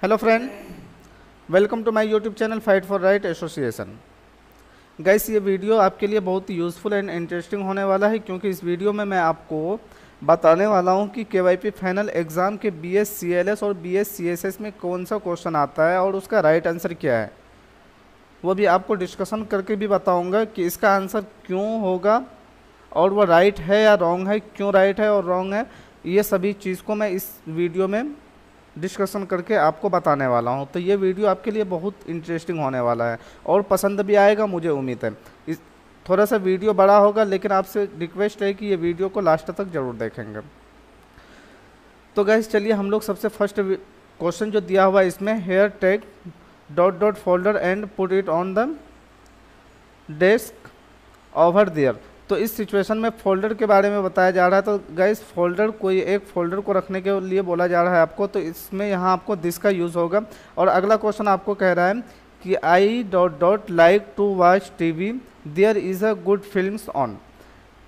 Hello friend, welcome to my YouTube channel fight for right association. Guys, ये video आपके लिए बहुत ही useful and interesting होने वाला है, क्योंकि इस वीडियो में मैं आपको बताने वाला हूँ कि केवाईपी फाइनल एग्ज़ाम के बीएस सीएलएस और बीएस सीएसएस में कौन सा क्वेश्चन आता है और उसका राइट आंसर क्या है। वो भी आपको डिस्कशन करके भी बताऊँगा कि इसका आंसर क्यों होगा और वो राइट है या रॉन्ग है, क्यों राइट है और रॉन्ग है। ये सभी चीज़ को मैं इस वीडियो में डिस्कशन करके आपको बताने वाला हूं। तो ये वीडियो आपके लिए बहुत इंटरेस्टिंग होने वाला है और पसंद भी आएगा, मुझे उम्मीद है। इस थोड़ा सा वीडियो बड़ा होगा, लेकिन आपसे रिक्वेस्ट है कि ये वीडियो को लास्ट तक ज़रूर देखेंगे। तो गाइस, चलिए हम लोग सबसे फर्स्ट क्वेश्चन जो दिया हुआ है इसमें, here take dot dot folder and put it on the desk over there. तो इस सिचुएशन में फोल्डर के बारे में बताया जा रहा है। तो गाइस, फोल्डर कोई एक फोल्डर को रखने के लिए बोला जा रहा है आपको, तो इसमें यहाँ आपको दिस का यूज़ होगा। और अगला क्वेश्चन आपको कह रहा है कि I dot dot like to watch TV there is a good films on.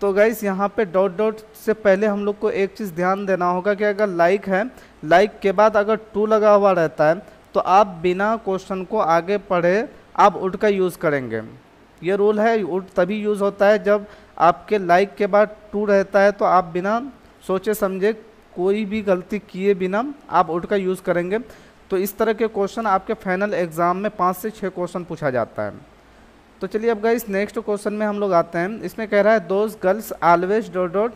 तो गाइस, यहाँ पे डॉट डॉट से पहले हम लोग को एक चीज़ ध्यान देना होगा कि अगर लाइक है, लाइक के बाद अगर टू लगा हुआ रहता है तो आप बिना क्वेश्चन को आगे पढ़े आप उड का यूज़ करेंगे। ये रूल है, उड तभी यूज़ होता है जब आपके लाइक के बाद टू रहता है, तो आप बिना सोचे समझे कोई भी गलती किए बिना आप उड का यूज़ करेंगे। तो इस तरह के क्वेश्चन आपके फाइनल एग्ज़ाम में 5 से 6 क्वेश्चन पूछा जाता है। तो चलिए अब गाइस नेक्स्ट क्वेश्चन में हम लोग आते हैं। इसमें कह रहा है those girls always dot dot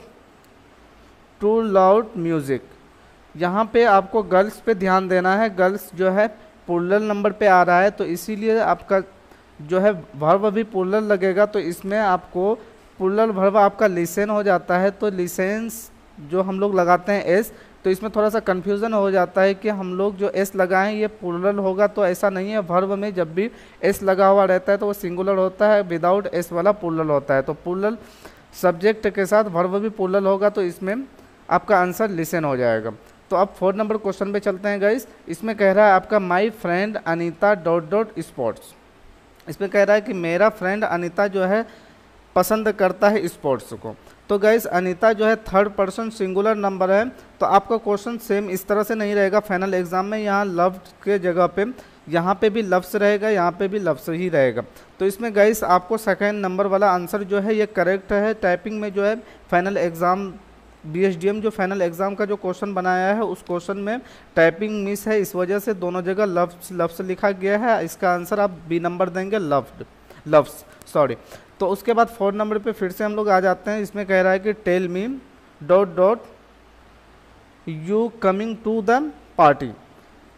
to loud music. यहाँ पे आपको गर्ल्स पे ध्यान देना है। गर्ल्स जो है प्लूरल नंबर पे आ रहा है, तो इसीलिए आपका जो है वर्ब भी प्लूरल लगेगा। तो इसमें आपको प्लूरल वर्ब आपका लिसन हो जाता है। तो लिसेंस जो हम लोग लगाते हैं एस, तो इसमें थोड़ा सा कन्फ्यूज़न हो जाता है कि हम लोग जो एस लगाएं ये प्लूरल होगा, तो ऐसा नहीं है। वर्ब में जब भी एस लगा हुआ रहता है तो वो सिंगुलर होता है, विदाउट एस वाला प्लूरल होता है। तो प्लूरल सब्जेक्ट के साथ वर्ब भी प्लूरल होगा, तो इसमें आपका आंसर लिसन हो जाएगा। तो अब 4 नंबर क्वेश्चन पे चलते हैं गाइस। इसमें कह रहा है आपका my friend Anita dot dot sports. इसमें कह रहा है कि मेरा फ्रेंड अनीता जो है पसंद करता है स्पोर्ट्स को। तो गाइस, अनीता जो है थर्ड पर्सन सिंगुलर नंबर है, तो आपका क्वेश्चन सेम इस तरह से नहीं रहेगा फाइनल एग्जाम में। यहाँ लव के जगह पे यहाँ पे भी लव्स रहेगा, यहाँ पे भी लव्स ही रहेगा। तो इसमें गाइस आपको सेकेंड नंबर वाला आंसर जो है ये करेक्ट है। टाइपिंग में जो है फाइनल एग्ज़ाम बीएसडीएम जो फाइनल एग्ज़ाम का जो क्वेश्चन बनाया है उस क्वेश्चन में टाइपिंग मिस है, इस वजह से दोनों जगह लव्स लिखा गया है। इसका आंसर आप बी नंबर देंगे, लव्स सॉरी। तो उसके बाद 4 नंबर पे फिर से हम लोग आ जाते हैं। इसमें कह रहा है कि tell me dot dot you coming to the party.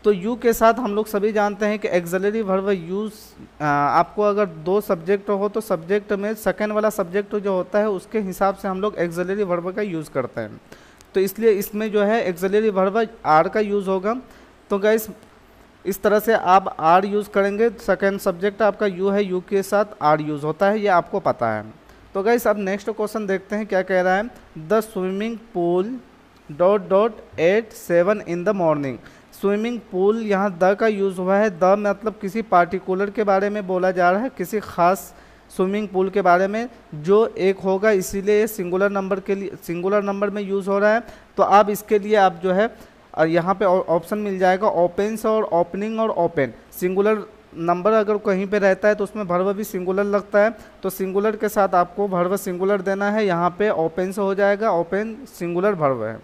तो यू के साथ हम लोग सभी जानते हैं कि एक्सिलरी वर्ब यूज़, आपको अगर 2 सब्जेक्ट हो तो सब्जेक्ट में सेकेंड वाला सब्जेक्ट जो होता है उसके हिसाब से हम लोग एक्सिलरी वर्ब का यूज़ करते हैं। तो इसलिए इसमें जो है एक्सिलरी वर्ब आर का यूज़ होगा। तो गाइस, इस तरह से आप आर यूज़ करेंगे। सेकेंड सब्जेक्ट आपका यू है, यू के साथ आर यूज़ होता है, ये आपको पता है। तो गाइस, अब नेक्स्ट क्वेश्चन देखते हैं क्या कह रहा है। The swimming pool dot dot at 7 in the morning. Swimming pool यहाँ द का यूज़ हुआ है। द मतलब किसी पार्टिकुलर के बारे में बोला जा रहा है, किसी खास स्विमिंग पूल के बारे में जो एक होगा, इसीलिए ये सिंगुलर नंबर के लिए सिंगुलर नंबर में यूज़ हो रहा है। तो आप इसके लिए आप जो है यहाँ पे ऑप्शन मिल जाएगा ओपन्स और ओपनिंग और ओपन। सिंगुलर नंबर अगर कहीं पे रहता है तो उसमें वर्ब भी सिंगुलर लगता है, तो सिंगुलर के साथ आपको वर्ब सिंगुलर देना है। यहाँ पे ओपन से हो जाएगा, ओपन सिंगुलर वर्ब है।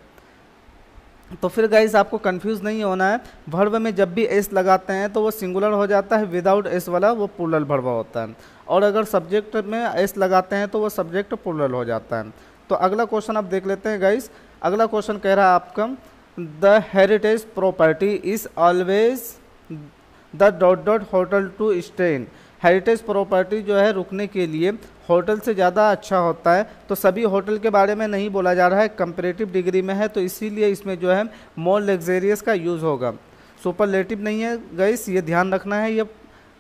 तो फिर गाइस आपको कंफ्यूज नहीं होना है। वर्ब में जब भी एस लगाते हैं तो वो सिंगुलर हो जाता है, विदाउट एस वाला वो प्लूरल वर्ब होता है। और अगर सब्जेक्ट में एस लगाते हैं तो वो सब्जेक्ट प्लूरल हो जाता है। तो अगला क्वेश्चन आप देख लेते हैं गाइस। अगला क्वेश्चन कह रहा है आपका the heritage property is always the dot dot hotel to stay in. Heritage property जो है रुकने के लिए होटल से ज़्यादा अच्छा होता है। तो सभी होटल के बारे में नहीं बोला जा रहा है, कंपैरेटिव डिग्री में है, तो इसीलिए इसमें जो है मोर लग्जेरियस का यूज़ होगा, सुपरलेटिव नहीं है गाइस, ये ध्यान रखना है। ये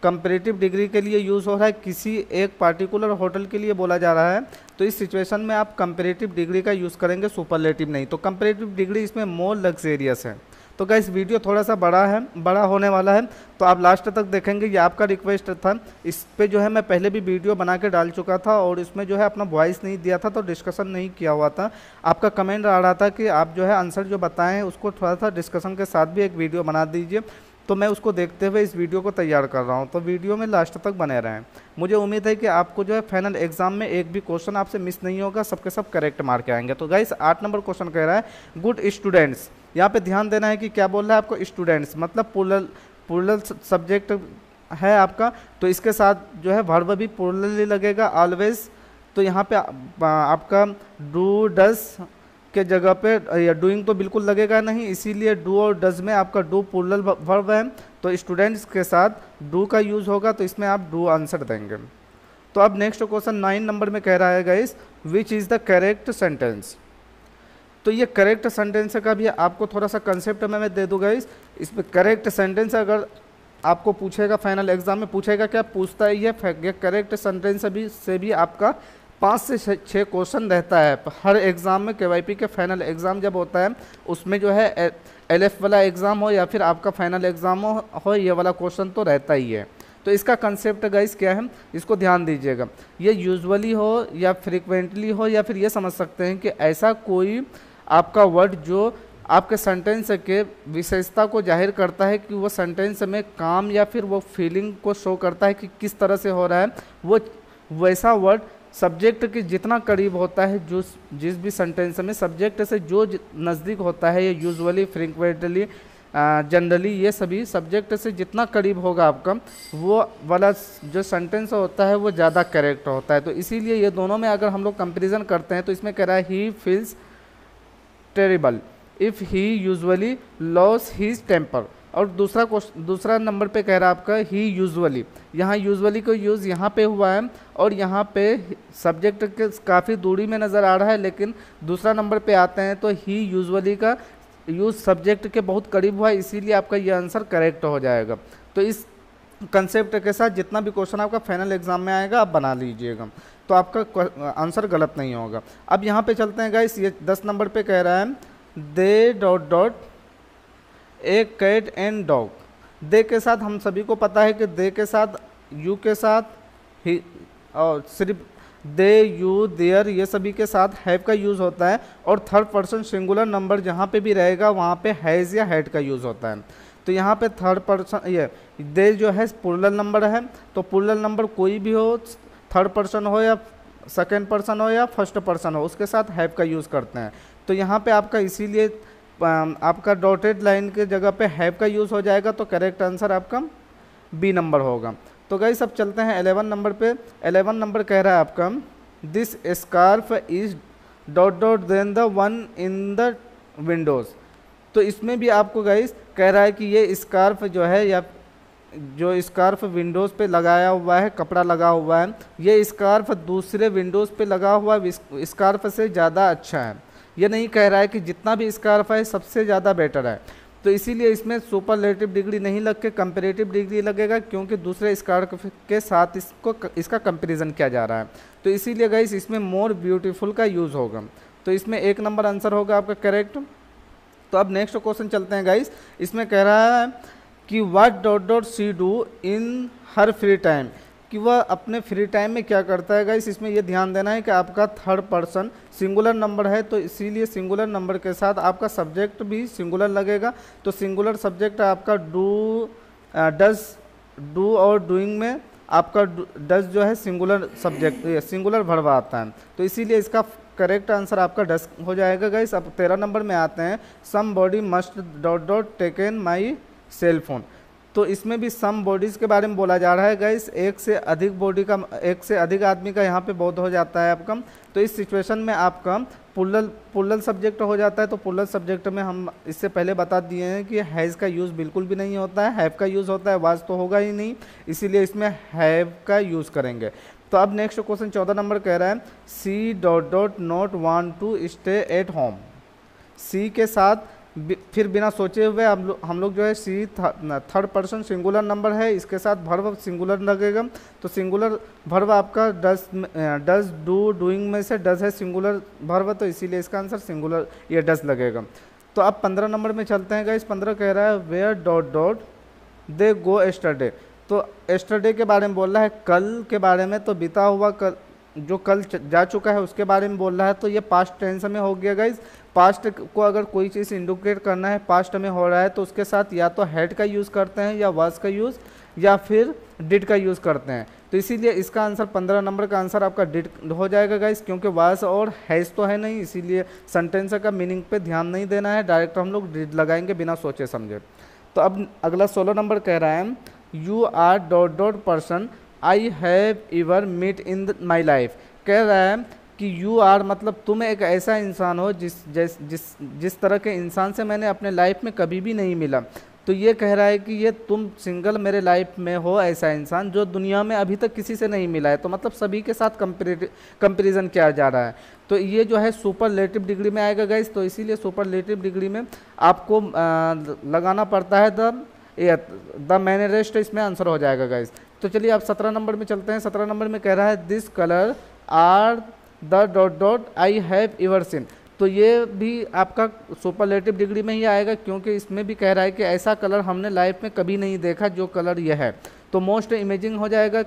कंपैरेटिव डिग्री के लिए यूज़ हो रहा है, किसी एक पार्टिकुलर होटल के लिए बोला जा रहा है। तो इस सिचुएशन में आप कंपैरेटिव डिग्री का यूज़ करेंगे, सुपरलेटिव नहीं। तो कंपैरेटिव डिग्री इसमें मोर लग्जेरियस है। तो गाइस, वीडियो थोड़ा सा बड़ा होने वाला है, तो आप लास्ट तक देखेंगे, ये आपका रिक्वेस्ट था। इस पे जो है मैं पहले भी वीडियो बना के डाल चुका था और इसमें जो है अपना वॉइस नहीं दिया था, तो डिस्कशन नहीं किया हुआ था। आपका कमेंट आ रहा था कि आप जो है आंसर जो बताएं उसको थोड़ा सा डिस्कशन के साथ भी एक वीडियो बना दीजिए। तो मैं उसको देखते हुए इस वीडियो को तैयार कर रहा हूँ, तो वीडियो में लास्ट तक बने रहें। मुझे उम्मीद है कि आपको जो है फाइनल एग्जाम में एक भी क्वेश्चन आपसे मिस नहीं होगा, सबके सब करेक्ट मार्क के आएंगे। तो गाइस 8 नंबर क्वेश्चन कह रहा है गुड स्टूडेंट्स। यहाँ पे ध्यान देना है कि क्या बोल रहा है आपको, स्टूडेंट्स मतलब प्लूरल सब्जेक्ट है आपका, तो इसके साथ जो है वर्ब भी प्लूरल ही लगेगा ऑलवेज। तो यहाँ पे आपका डू डस के जगह पे या डूइंग तो बिल्कुल लगेगा नहीं, इसीलिए डू और डज में आपका डू प्लूरल वर्ब है, तो स्टूडेंट्स के साथ डू का यूज़ होगा, तो इसमें आप डू आंसर देंगे। तो अब नेक्स्ट क्वेश्चन 9 नंबर में कह रहा है guys which is the correct sentence. तो ये करेक्ट सेंटेंस का भी आपको थोड़ा सा कंसेप्ट मैं दे दूँ गाइस। इसमें करेक्ट सेंटेंस अगर आपको पूछेगा, फाइनल एग्जाम में पूछेगा, क्या पूछता है ये करेक्ट सेंटेंस से भी आपका 5 से 6 क्वेश्चन रहता है हर एग्ज़ाम में। केवाईपी के फाइनल एग्ज़ाम जब होता है उसमें जो है एलएफ वाला एग्ज़ाम हो या फिर आपका फाइनल एग्ज़ाम हो ये वाला क्वेश्चन तो रहता ही है। तो इसका कंसेप्ट गाइस क्या है, इसको ध्यान दीजिएगा। ये यूजुअली हो या फ्रिक्वेंटली हो, या फिर ये समझ सकते हैं कि ऐसा कोई आपका वर्ड जो आपके सेंटेंस के विशेषता को जाहिर करता है कि वो सेंटेंस में काम या फिर वो फीलिंग को शो करता है कि किस तरह से हो रहा है, वो वैसा वर्ड सब्जेक्ट के जितना करीब होता है, जो जिस भी सेंटेंस में सब्जेक्ट से जो नज़दीक होता है, ये यूजुअली फ्रिक्वेंटली जनरली ये सभी सब्जेक्ट से जितना करीब होगा आपका, वो वाला जो सेंटेंस होता है वो ज़्यादा करेक्ट होता है। तो इसीलिए ये दोनों में अगर हम लोग कंपेरिजन करते हैं तो इसमें कह रहा है he feels terrible if he usually loss his temper. और दूसरा नंबर पे कह रहा है आपका ही यूजुअली, यहाँ यूजुअली को यूज़ यहाँ पे हुआ है और यहाँ पे सब्जेक्ट के काफ़ी दूरी में नज़र आ रहा है, लेकिन दूसरा नंबर पे आते हैं तो ही यूजुअली का यूज़ सब्जेक्ट के बहुत करीब हुआ है, इसीलिए आपका ये आंसर करेक्ट हो जाएगा। तो इस कंसेप्ट के साथ जितना भी क्वेश्चन आपका फाइनल एग्जाम में आएगा आप बना लीजिएगा, तो आपका आंसर गलत नहीं होगा। अब यहाँ पे चलते हैं गाइस, ये 10 नंबर पे कह रहा है they dot dot a cat and dog. They के साथ हम सभी को पता है कि दे के साथ यू के साथ ही और सिर्फ दे यू देयर ये सभी के साथ हैव का यूज़ होता है, और थर्ड पर्सन सिंगुलर नंबर जहाँ पे भी रहेगा वहाँ पे हैज़ या हैड का यूज़ होता है। तो यहाँ पे थर्ड पर्सन ये दे जो है प्लूरल नंबर है, तो प्लूरल नंबर कोई भी हो, थर्ड पर्सन हो या सेकेंड पर्सन हो या फर्स्ट पर्सन हो, उसके साथ हैव का यूज़ करते हैं। तो यहाँ पे आपका इसीलिए आपका डॉटेड लाइन के जगह पे हैव का यूज़ हो जाएगा, तो करेक्ट आंसर आपका बी नंबर होगा। तो गाइस अब चलते हैं 11 नंबर पे। 11 नंबर कह रहा है आपका this scarf is dot dot then the one in the windows. तो इसमें भी आपको गाइस कह रहा है कि ये स्कार्फ जो है, या जो स्कार्फ विंडोज़ पे लगाया हुआ है, कपड़ा लगा हुआ है, ये स्कार्फ दूसरे विंडोज़ पे लगा हुआ स्कार्फ से ज़्यादा अच्छा है। ये नहीं कह रहा है कि जितना भी स्कार्फ है सबसे ज़्यादा बेटर है, तो इसीलिए इसमें सुपरलेटिव डिग्री नहीं लग के कंपेरेटिव डिग्री लगेगा, क्योंकि दूसरे स्कार्फ के साथ इसका कंपैरिजन किया जा रहा है। तो इसीलिए गाइस इसमें मोर ब्यूटीफुल का यूज़ होगा, तो इसमें 1 नंबर आंसर होगा आपका करेक्ट। तो अब नेक्स्ट क्वेश्चन चलते हैं गाइस। इसमें कह रहा है कि what dot dot see do in her free time, कि वह अपने फ्री टाइम में क्या करता है गाइस। इसमें ये ध्यान देना है कि आपका थर्ड पर्सन सिंगुलर नंबर है, तो इसीलिए सिंगुलर नंबर के साथ आपका सब्जेक्ट भी सिंगुलर लगेगा। तो सिंगुलर सब्जेक्ट आपका डू डज, डू और डूइंग में आपका डज जो है सिंगुलर सब्जेक्ट सिंगुलर वर्ब आता है, तो इसीलिए इसका करेक्ट आंसर आपका डज हो जाएगा गाइस। अब 13 नंबर में आते हैं somebody must dot dot taken my cell phone. तो इसमें भी सम बॉडीज़ के बारे में बोला जा रहा है गाइस, एक से अधिक आदमी का यहाँ पे बहुत हो जाता है आपका। तो इस सिचुएशन में आपका पुल्लल सब्जेक्ट हो जाता है। तो पुल्लल सब्जेक्ट में हम इससे पहले बता दिए हैं कि हैज़ का यूज़ बिल्कुल भी नहीं होता है, हैव का यूज़ होता है, वाज तो होगा ही नहीं, इसीलिए इसमें हैव का यूज़ करेंगे। तो अब नेक्स्ट क्वेश्चन 14 नंबर कह रहा है she dot dot not want to stay at home. She के साथ फिर बिना सोचे हुए हम लोग जो है सी थर्ड पर्सन सिंगुलर नंबर है, इसके साथ वर्ब सिंगुलर लगेगा। तो सिंगुलर वर्ब आपका डज डू डूइंग में से डज है सिंगुलर वर्ब, तो इसीलिए इसका आंसर सिंगुलर ये डज लगेगा। तो अब 15 नंबर में चलते हैं गाइस। 15 कह रहा है where dot dot they go yesterday. तो एस्टरडे के बारे में बोल रहा है, कल के बारे में, तो बीता हुआ कल जो कल जा चुका है उसके बारे में बोल रहा है, तो ये पास्ट टेंस में हो गया गाइस। पास्ट को अगर कोई चीज़ इंडिकेट करना है पास्ट में हो रहा है तो उसके साथ या तो हैड का यूज़ करते हैं या वाज का यूज़ या फिर डिड का यूज़ करते हैं। तो इसीलिए इसका आंसर 15 नंबर का आंसर आपका डिड हो जाएगा गाइस, क्योंकि वाज और हैज़ तो है नहीं, इसीलिए सेंटेंस का मीनिंग पे ध्यान नहीं देना है, डायरेक्ट हम लोग डिड लगाएंगे बिना सोचे समझे। तो अब अगला 16 नंबर कह रहा है you are dot dot person I have ever meet in my life. कह रहा है कि यू आर मतलब तुम एक ऐसा इंसान हो जिस तरह के इंसान से मैंने अपने लाइफ में कभी भी नहीं मिला। तो ये कह रहा है कि ये तुम सिंगल मेरे लाइफ में हो ऐसा इंसान जो दुनिया में अभी तक किसी से नहीं मिला है। तो मतलब सभी के साथ कंपेरिजन किया जा रहा है। तो ये जो है सुपरलेटिव डिग्री में आएगा गाइस, तो इसीलिए सुपरलेटिव डिग्री में आपको लगाना पड़ता है द मैनरेस्ट, इसमें आंसर हो जाएगा गाइस। तो चलिए आप 17 नंबर में चलते हैं। 17 नंबर में कह रहा है this colour are the dot dot I have ever seen. तो ये भी आपका सुपरलेटिव डिग्री में ही आएगा, क्योंकि इसमें भी कह रहा है कि ऐसा कलर हमने लाइफ में कभी नहीं देखा जो कलर ये है। तो मोस्ट इमेजिंग हो जाएगा,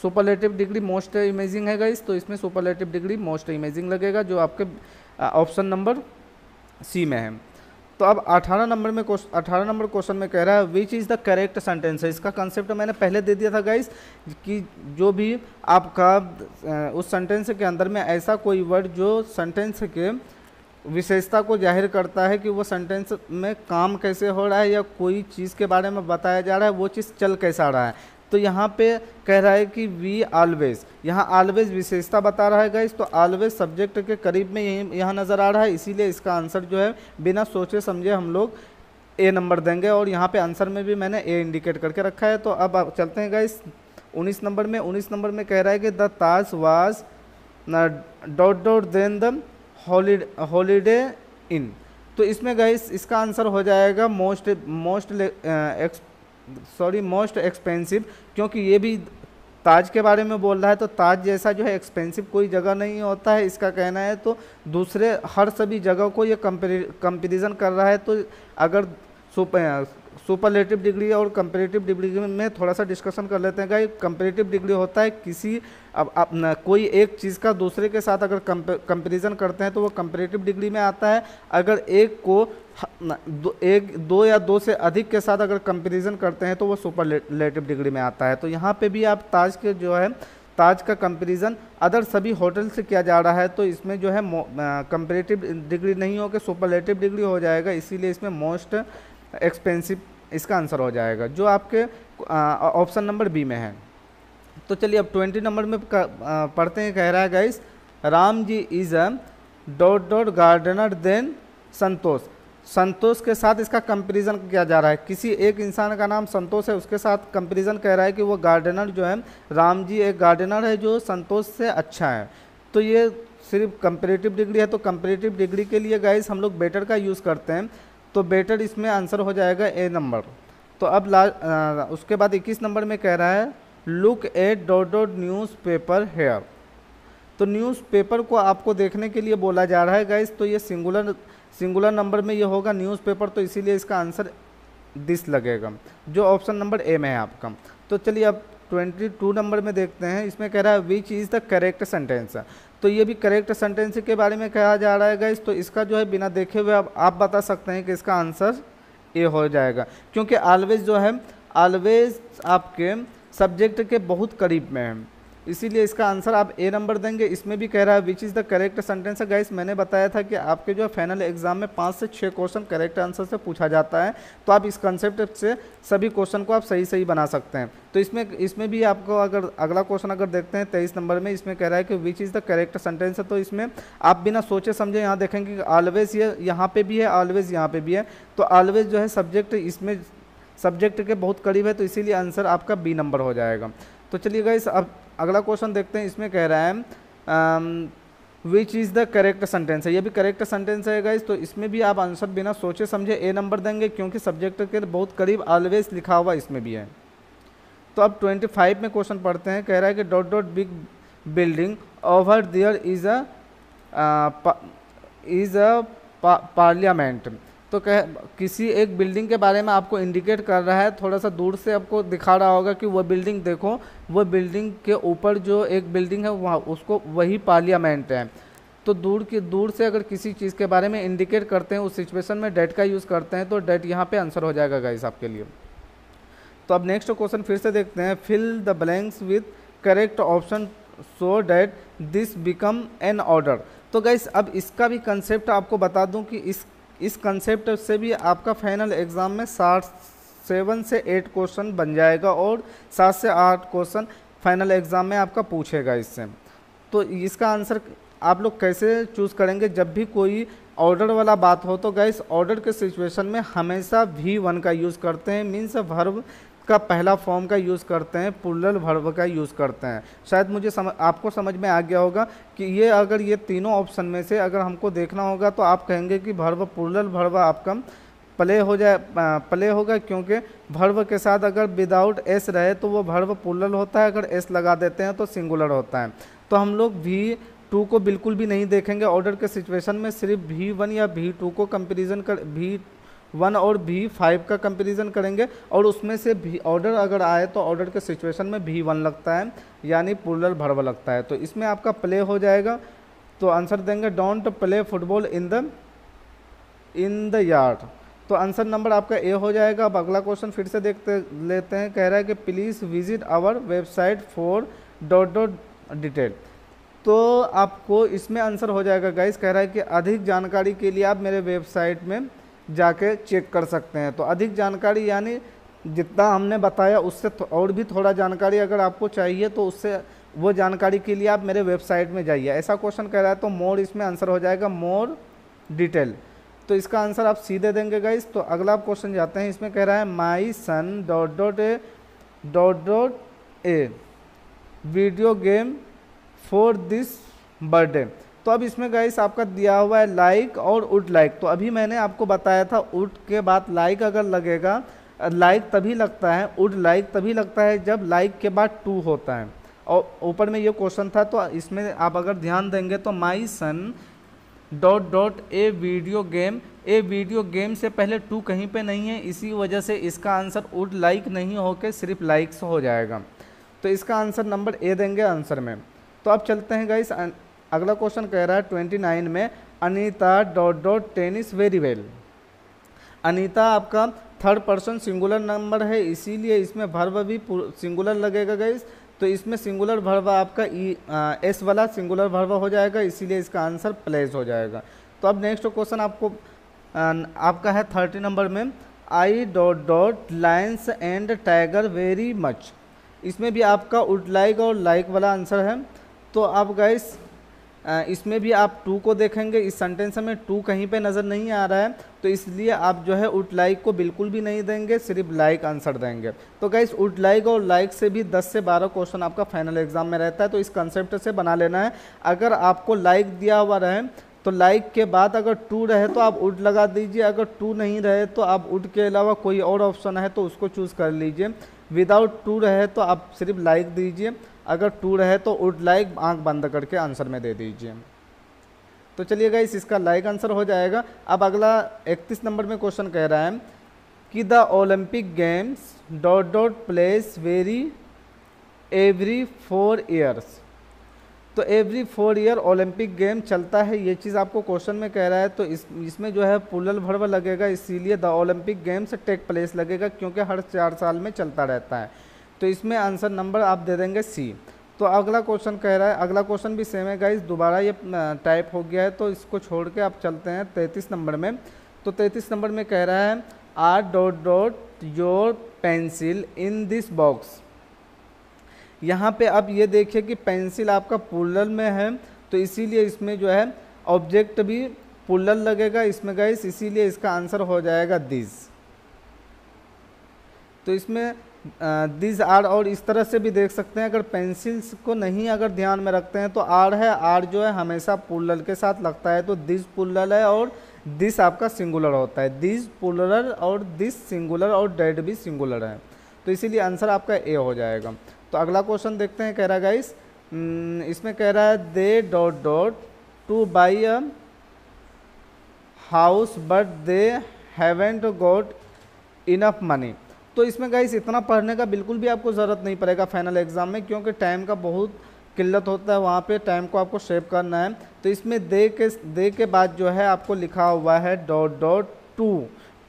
सुपरलेटिव डिग्री मोस्ट इमेजिंग है गाइस, तो इसमें सुपरलेटिव डिग्री मोस्ट इमेजिंग लगेगा जो आपके ऑप्शन नंबर सी में है। तो अब 18 नंबर क्वेश्चन में कह रहा है which is the correct sentence है। इसका कंसेप्ट मैंने पहले दे दिया था गाइस कि जो भी आपका उस सेंटेंस के अंदर में ऐसा कोई वर्ड जो सेंटेंस के विशेषता को जाहिर करता है कि वो सेंटेंस में काम कैसे हो रहा है या कोई चीज़ के बारे में बताया जा रहा है, वो चीज़ चल कैसा रहा है। तो यहाँ पे कह रहा है कि वी ऑलवेज, यहाँ ऑलवेज विशेषता बता रहा है गाइस, तो ऑलवेज सब्जेक्ट के करीब में यही यहाँ नज़र आ रहा है, इसीलिए इसका आंसर जो है बिना सोचे समझे हम लोग ए नंबर देंगे, और यहाँ पे आंसर में भी मैंने ए इंडिकेट करके रखा है। तो अब आप चलते हैं गाइस 19 नंबर में। 19 नंबर में कह रहा है कि the Taj was dot dot then the Holiday Inn. तो इसमें गाइस इसका आंसर हो जाएगा मोस्ट एक्सपेंसिव, क्योंकि ये भी ताज के बारे में बोल रहा है। तो ताज जैसा जो है एक्सपेंसिव कोई जगह नहीं होता है, इसका कहना है। तो दूसरे हर सभी जगह को ये कंपेरिजन कर रहा है। तो अगर सुपरलेटिव डिग्री और कंपेरेटिव डिग्री में थोड़ा सा डिस्कशन कर लेते हैं गाइस। कंपेरेटिव डिग्री होता है किसी कोई एक चीज़ का दूसरे के साथ अगर कंपेरिजन करते हैं तो वो कंपेरेटिव डिग्री में आता है। अगर एक को दो या दो से अधिक के साथ अगर कंपेरिजन करते हैं तो वो सुपरलेटिव डिग्री में आता है। तो यहाँ पे भी आप ताज के जो है ताज का कंपैरिजन अदर सभी होटल से किया जा रहा है, तो इसमें जो है कंपेरेटिव डिग्री नहीं होकर सुपरलेटिव डिग्री हो जाएगा, इसीलिए इसमें मोस्ट एक्सपेंसिव इसका आंसर हो जाएगा जो आपके ऑप्शन नंबर बी में है। तो चलिए अब 20 नंबर में पढ़ते हैं। कह रहा है guys Ram ji is a dot dot gardener then Santosh. Santosh के साथ इसका कंपैरिजन किया जा रहा है। किसी एक इंसान का नाम संतोष है, उसके साथ कंपैरिजन कह रहा है कि वो गार्डनर जो है, राम जी एक गार्डनर है जो संतोष से अच्छा है। तो ये सिर्फ कंपैरेटिव डिग्री है, तो कंपैरेटिव डिग्री के लिए गाइस हम लोग बेटर का यूज़ करते हैं, तो बेटर इसमें आंसर हो जाएगा ए नंबर। तो अब उसके बाद 21 नंबर में कह रहा है look at dot dot newspaper here. तो न्यूज़पेपर को आपको देखने के लिए बोला जा रहा है गाइस, तो ये सिंगुलर नंबर में ये होगा न्यूज़पेपर, तो इसीलिए इसका आंसर दिस लगेगा जो ऑप्शन नंबर ए में है आपका। तो चलिए अब 22 नंबर में देखते हैं। इसमें कह रहा है which is the correct sentence. तो ये भी करेक्ट सेंटेंस के बारे में कहा जा रहा है गाइस, तो इसका जो है बिना देखे हुए अब आप बता सकते हैं कि इसका आंसर ए हो जाएगा, क्योंकि ऑलवेज जो है ऑलवेज आपके सब्जेक्ट के बहुत करीब में है, इसीलिए इसका आंसर आप ए नंबर देंगे। इसमें भी कह रहा है which is the correct sentence है गाइस। मैंने बताया था कि आपके जो फाइनल एग्जाम में 5 से 6 क्वेश्चन करेक्ट आंसर से पूछा जाता है, तो आप इस कंसेप्ट से सभी क्वेश्चन को आप सही बना सकते हैं। तो इसमें भी आपको अगर अगला क्वेश्चन अगर देखते हैं 23 नंबर में, इसमें कह रहा है कि which is the correct sentence है। तो इसमें आप बिना सोचे समझे यहाँ देखेंगे कि ऑलवेज ये यहाँ पे भी है, ऑलवेज यहाँ पे भी है। तो ऑलवेज जो है सब्जेक्ट इसमें सब्जेक्ट के बहुत करीब है, तो इसीलिए आंसर आपका बी नंबर हो जाएगा। तो चलिए गाइस अब अगला क्वेश्चन देखते हैं। इसमें कह रहा है which is the correct sentence है। ये भी करेक्ट सेंटेंस है गाइस, तो इसमें भी आप आंसर बिना सोचे समझे ए नंबर देंगे, क्योंकि सब्जेक्ट के बहुत करीब ऑलवेज लिखा हुआ इसमें भी है। तो अब 25 में क्वेश्चन पढ़ते हैं। कह रहा है कि dot dot big building over there is a parliament. तो किसी एक बिल्डिंग के बारे में आपको इंडिकेट कर रहा है, थोड़ा सा दूर से आपको दिखा रहा होगा कि वह बिल्डिंग देखो, वह बिल्डिंग के ऊपर जो एक बिल्डिंग है वहाँ उसको वही पार्लियामेंट है। तो दूर से अगर किसी चीज़ के बारे में इंडिकेट करते हैं, उस सिचुएशन में डेट का यूज़ करते हैं, तो डेट यहाँ पे आंसर हो जाएगा गाइस आपके लिए। तो अब नेक्स्ट क्वेश्चन फिर से देखते हैं। Fill the blanks with correct option so that this become an order. तो गाइस अब इसका भी कंसेप्ट आपको बता दूं कि इस कंसेप्ट से भी आपका फाइनल एग्ज़ाम में 7 से 8 क्वेश्चन बन जाएगा और 7 से 8 क्वेश्चन फाइनल एग्ज़ाम में आपका पूछेगा इससे। तो इसका आंसर आप लोग कैसे चूज़ करेंगे? जब भी कोई ऑर्डर वाला बात हो तो गाइस ऑर्डर के सिचुएशन में हमेशा V1 का यूज़ करते हैं, मीन्स वर्ब का पहला फॉर्म का यूज़ करते हैं, प्लूरल वर्ब का यूज़ करते हैं। शायद मुझे आपको समझ में आ गया होगा कि ये अगर ये तीनों ऑप्शन में से अगर हमको देखना होगा तो आप कहेंगे कि वर्ब प्लूरल वर्ब आपका प्ले होगा, क्योंकि वर्ब के साथ अगर विदाउट एस रहे तो वो वर्ब प्लूरल होता है, अगर एस लगा देते हैं तो सिंगुलर होता है। तो हम लोग V2 को बिल्कुल भी नहीं देखेंगे ऑर्डर के सिचुएशन में, सिर्फ V1 या V2 को कंपेरिजन कर V1 और V5 का कंपैरिजन करेंगे और उसमें से भी ऑर्डर अगर आए तो ऑर्डर के सिचुएशन में V1 लगता है, यानी प्लूरल वर्ब लगता है। तो इसमें आपका प्ले हो जाएगा। तो आंसर देंगे don't play football in the yard. तो आंसर नंबर आपका ए हो जाएगा। अब अगला क्वेश्चन फिर से लेते हैं। कह रहा है कि please visit our website for ... detail. तो आपको इसमें आंसर हो जाएगा गाइस। कह रहा है कि अधिक जानकारी के लिए आप मेरे वेबसाइट में जाके चेक कर सकते हैं। तो अधिक जानकारी यानी जितना हमने बताया उससे और भी थोड़ा जानकारी अगर आपको चाहिए तो उससे वो जानकारी के लिए आप मेरे वेबसाइट में जाइए, ऐसा क्वेश्चन कह रहा है। तो मोर इसमें आंसर हो जाएगा मोर डिटेल। तो इसका आंसर आप सीधे देंगे गाइस। तो अगला क्वेश्चन जाते हैं। इसमें कह रहा है my son ... a video game for this birthday. तो अब इसमें गाइस आपका दिया हुआ है लाइक और वुड लाइक। तो अभी मैंने आपको बताया था वुड के बाद लाइक अगर लगेगा, लाइक तभी लगता है, वुड लाइक तभी लगता है जब लाइक के बाद टू होता है। और ऊपर में ये क्वेश्चन था, तो इसमें आप अगर ध्यान देंगे तो माई सन ... ए वीडियो गेम से पहले टू कहीं पे नहीं है, इसी वजह से इसका आंसर वुड लाइक नहीं होकर सिर्फ लाइक्स हो जाएगा। तो इसका आंसर नंबर ए देंगे आंसर में। तो अब चलते हैं गाइस। अगला क्वेश्चन कह रहा है 29 में Anita ... tennis very well. Anita आपका थर्ड पर्सन सिंगुलर नंबर है, इसीलिए इसमें वर्ब भी सिंगुलर लगेगा गाइस। तो इसमें सिंगुलर वर्ब आपका एस वाला सिंगुलर वर्ब हो जाएगा, इसीलिए इसका आंसर प्लेस हो जाएगा। तो अब नेक्स्ट क्वेश्चन आपका है 30 नंबर में आई ... Lions and tiger very much. इसमें भी आपका वुड लाइक और लाइक वाला आंसर है। तो आप गाइस इसमें भी आप टू को देखेंगे, इस सेंटेंस में टू कहीं पे नज़र नहीं आ रहा है, तो इसलिए आप जो है वुड लाइक को बिल्कुल भी नहीं देंगे, सिर्फ लाइक आंसर देंगे। तो गाइस वुड लाइक और लाइक से भी 10 से 12 क्वेश्चन आपका फाइनल एग्जाम में रहता है। तो इस कंसेप्ट से बना लेना है। अगर आपको लाइक दिया हुआ रहे तो लाइक के बाद अगर टू रहे तो आप वुड लगा दीजिए, अगर टू नहीं रहे तो आप वुड के अलावा कोई और ऑप्शन है तो उसको चूज़ कर लीजिए। विदाउट टू रहे तो आप सिर्फ लाइक दीजिए, अगर टू रहे तो वुड लाइक आंख बंद करके आंसर में दे दीजिए। तो चलिए गाइस इसका लाइक आंसर हो जाएगा। अब अगला 31 नंबर में क्वेश्चन कह रहा है कि the Olympic games ... place every 4 years. तो एवरी 4 ईयर ओलंपिक गेम चलता है, ये चीज़ आपको क्वेश्चन में कह रहा है। तो इसमें जो है प्लूरल वर्ब लगेगा, इसीलिए the Olympic games take place लगेगा, क्योंकि हर 4 साल में चलता रहता है। तो इसमें आंसर नंबर आप दे देंगे सी। तो अगला क्वेश्चन कह रहा है, अगला क्वेश्चन भी सेम है गाइस, दोबारा ये टाइप हो गया है, तो इसको छोड़ के आप चलते हैं 33 नंबर में। तो 33 नंबर में कह रहा है are ... your pencil in this box. यहाँ पे अब ये देखिए कि पेंसिल आपका प्लूरल में है, तो इसीलिए इसमें जो है ऑब्जेक्ट भी प्लूरल लगेगा इसमें गाइस, इसीलिए इसका आंसर हो जाएगा दिस। तो इसमें दिस आर और इस तरह से भी देख सकते हैं। अगर पेंसिल्स को नहीं अगर ध्यान में रखते हैं तो आर है, आर जो है हमेशा प्लूरल के साथ लगता है, तो दिस प्लूरल है और दिस आपका सिंगुलर होता है। दिस प्लूरल और दिस सिंगुलर और डेट भी सिंगुलर है, तो इसीलिए आंसर आपका ए हो जाएगा। तो अगला क्वेश्चन देखते हैं। कह रहा है गाइस इसमें कह रहा है दे ... two by a house but they haven't got enough money. तो इसमें गाइस इतना पढ़ने का बिल्कुल भी आपको ज़रूरत नहीं पड़ेगा फाइनल एग्जाम में, क्योंकि टाइम का बहुत किल्लत होता है वहाँ पे टाइम को आपको सेव करना है। तो इसमें दे के बाद जो है आपको लिखा हुआ है डॉट डॉट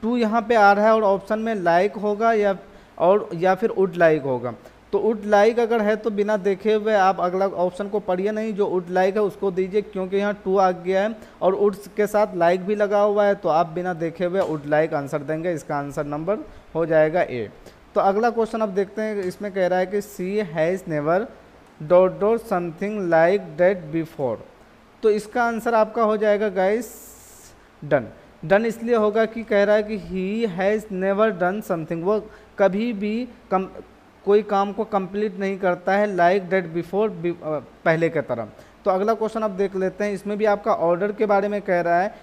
टू यहाँ पे आ रहा है, और ऑप्शन में लाइक होगा या फिर वुड लाइक होगा। तो वुड लाइक अगर है तो बिना देखे हुए आप अगला ऑप्शन को पढ़िए नहीं, जो वुड लाइक है उसको दीजिए, क्योंकि यहाँ टू आ गया है और वुड के साथ लाइक भी लगा हुआ है, तो आप बिना देखे हुए वुड लाइक आंसर देंगे। इसका आंसर नंबर हो जाएगा ए। तो अगला क्वेश्चन अब देखते हैं, इसमें कह रहा है कि she has never dot dot something like that before. तो इसका आंसर आपका हो जाएगा गाइस डन। डन इसलिए होगा कि कह रहा है कि he has never done something, वो कभी भी कोई काम को कंप्लीट नहीं करता है लाइक दैट बिफोर, पहले के तरह। तो अगला क्वेश्चन आप देख लेते हैं, इसमें भी आपका ऑर्डर के बारे में कह रहा है।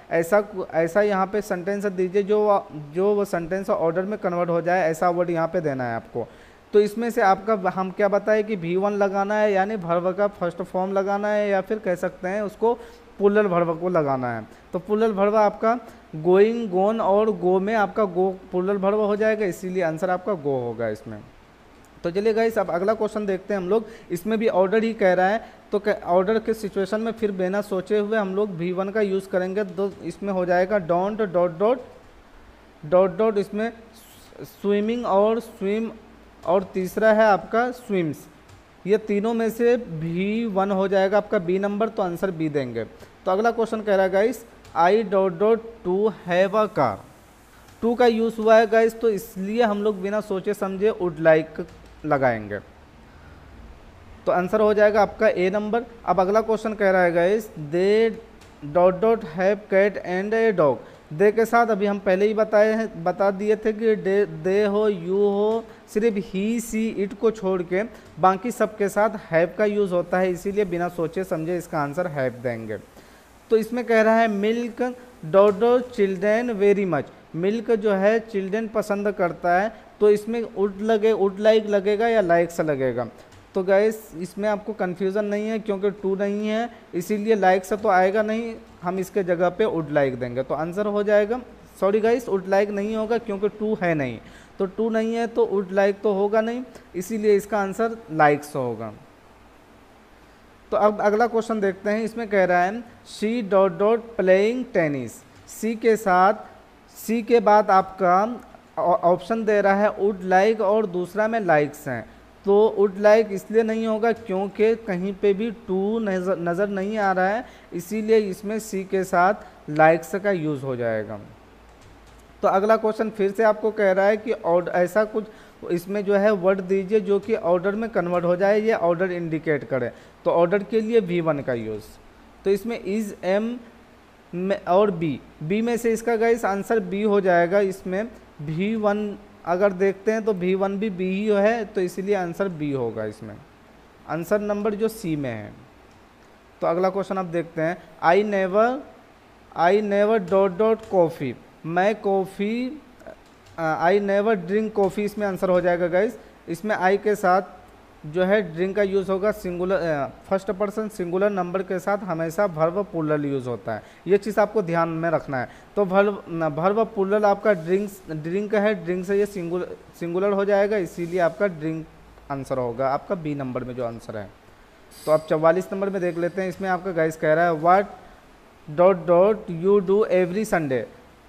ऐसा यहाँ पे सेंटेंस दीजिए जो वो सेंटेंस ऑर्डर में कन्वर्ट हो जाए, ऐसा वर्ड यहाँ पे देना है आपको। तो इसमें से आपका हम क्या बताएं कि V1 लगाना है, यानी वर्ब का फर्स्ट फॉर्म लगाना है, या फिर कह सकते हैं उसको प्लूरल वर्ब को लगाना है। तो प्लूरल वर्ब आपका गोइंग, गोन और गो में आपका गो प्लूरल वर्ब हो जाएगा, इसीलिए आंसर आपका गो होगा इसमें। तो चलिए गाइस अब अगला क्वेश्चन देखते हैं हम लोग। इसमें भी ऑर्डर ही कह रहा है, तो ऑर्डर के सिचुएशन में फिर बिना सोचे हुए हम लोग V1 का यूज़ करेंगे। तो इसमें हो जाएगा don't dot dot dot dot, इसमें स्विमिंग और स्विम, और तीसरा है आपका स्विम्स। ये तीनों में से V1 हो जाएगा आपका बी नंबर, तो आंसर बी देंगे। तो अगला क्वेश्चन कह रहा है guys I dot dot to have a car. To का यूज़ हुआ है गाइस, तो इसलिए हम लोग बिना सोचे समझे वुड लाइक लगाएंगे, तो आंसर हो जाएगा आपका ए नंबर। अब अगला क्वेश्चन कह रहा है guys they dot dot have cat and a dog. They के साथ अभी हम पहले ही बता दिए थे कि दे हो, यू हो, सिर्फ ही सी इट को छोड़ के बाकी सब के साथ हैव का यूज़ होता है, इसीलिए बिना सोचे समझे इसका आंसर हैव देंगे। तो इसमें कह रहा है milk dot dot children very much. Milk जो है चिल्ड्रेन पसंद करता है, तो इसमें वुड लाइक लगेगा या लाइक से लगेगा। तो गाइस इसमें आपको कन्फ्यूज़न नहीं है, क्योंकि टू नहीं है, इसीलिए लाइक से तो आएगा नहीं, हम इसके जगह पे वुड लाइक देंगे, तो आंसर हो जाएगा। सॉरी गाइस वुड लाइक नहीं होगा, क्योंकि टू है नहीं, तो टू नहीं है तो वुड लाइक तो होगा नहीं, इसीलिए इसका आंसर लाइक से होगा। तो अब अगला क्वेश्चन देखते हैं। इसमें कह रहा है she dot dot playing tennis. She के साथ, सी के बाद आपका ऑप्शन दे रहा है वुड लाइक और दूसरा में लाइक्स हैं। तो वुड लाइक इसलिए नहीं होगा क्योंकि कहीं पे भी टू नज़र नहीं आ रहा है, इसीलिए इसमें सी के साथ लाइक्स का यूज़ हो जाएगा। तो अगला क्वेश्चन फिर से आपको कह रहा है कि ऐसा कुछ इसमें जो है वर्ड दीजिए जो कि ऑर्डर में कन्वर्ट हो जाए या ऑर्डर इंडिकेट करे। तो ऑर्डर के लिए V1 का यूज़, तो इसमें इज़, एम और बी में से इसका गाइस आंसर बी हो जाएगा। इसमें V1 अगर देखते हैं तो V1 भी बी ही है, तो इसीलिए आंसर बी होगा इसमें, आंसर नंबर जो सी में है। तो अगला क्वेश्चन आप देखते हैं I never dot dot coffee. मैं coffee, I never drink coffee, इसमें आंसर हो जाएगा गाइस। इसमें आई के साथ जो है ड्रिंक का यूज़ होगा, singular first person singular number के साथ हमेशा वर्ब प्लूरल यूज़ होता है, ये चीज़ आपको ध्यान में रखना है। तो वर्ब प्लूरल आपका ड्रिंक है, ड्रिंक से ये सिंगुलर हो जाएगा, इसीलिए आपका ड्रिंक आंसर होगा आपका बी नंबर में जो आंसर है। तो आप 44 नंबर में देख लेते हैं। इसमें आपका गाइस कह रहा है what dot dot you do every Sunday.